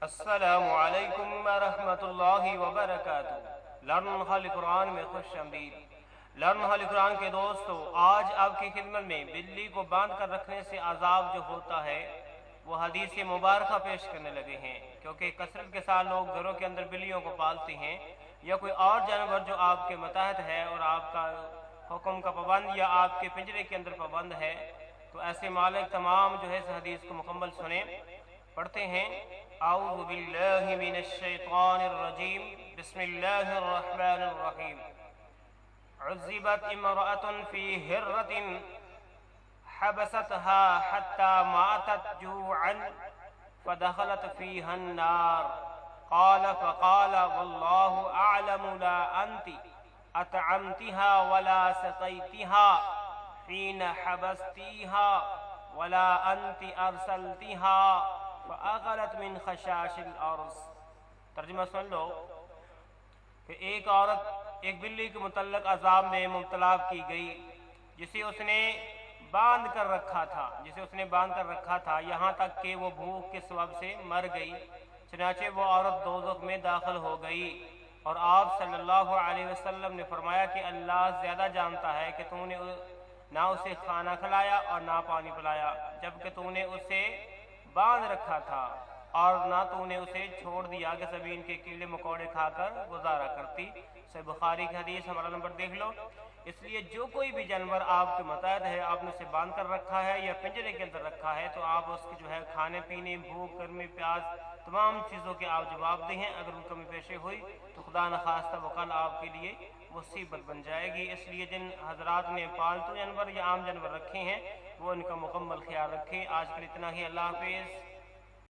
السلام علیکم ورحمۃ اللہ وبرکاتہ۔ لرن حل قرآن میں خوش آمدید۔ لرن حل قرآن کے دوستو، آج آپ کی خدمت میں بلی کو باندھ کر رکھنے سے عذاب جو ہوتا ہے وہ حدیث مبارکہ پیش کرنے لگے ہیں، کیونکہ کثرت کے ساتھ لوگ گھروں کے اندر بلیوں کو پالتے ہیں یا کوئی اور جانور جو آپ کے متحد ہے اور آپ کا حکم کا پابند یا آپ کے پنجرے کے اندر پابند ہے، تو ایسے مالک تمام جو ہے اس حدیث کو مکمل سنیں۔ پڑھتے ہیں، اعوذ باللہ من الشیطان الرجیم، بسم اللہ الرحمن الرحیم۔ عذبت امرأة فی ہرۃ حبستها حتى ماتت جوعا فدخلت فيها النار قال فقال والله أعلم لا أنت أطعمتها ولا سقيتها حين حبستيها ولا أنت أرسلتها فأغلت من خشاش الأرض۔ ترجمہ سن لو کہ ایک عورت ایک بلی کے متعلق عذاب میں مبتلا کی گئی جسے اس نے باندھ کر رکھا تھا یہاں تک کہ وہ بھوک کے سبب سے مر گئی، چنانچہ وہ عورت دوزخ میں داخل ہو گئی۔ اور آپ صلی اللہ علیہ وسلم نے فرمایا کہ اللہ زیادہ جانتا ہے کہ تو نے نہ اسے کھانا کھلایا اور نہ پانی پلایا، جبکہ تو نے اسے باندھ رکھا تھا اور نہ تو نے اسے چھوڑ دیا کہ زمین کے کیڑے مکوڑے کھا کر گزارا کرتی۔ صحیح بخاری کی حدیث، ہمارا نمبر دیکھ لو۔ اس لیے جو کوئی بھی جانور آپ کے متحد ہے، آپ نے اسے باندھ کر رکھا ہے یا پنجرے کے اندر رکھا ہے، تو آپ اس کی جو ہے کھانے پینے، بھوک، گرمی، پیاس، تمام چیزوں کے آپ جواب دیں ہیں۔ اگر ان کمی پیشی ہوئی تو خدا نخواستہ وہ کل آپ کے لیے مصیبت بن جائے گی۔ اس لیے جن حضرات نے پالتو جانور یا عام جانور رکھے ہیں وہ ان کا مکمل خیال رکھیں۔ آج کے لیے اتنا ہی، اللہ حافظ۔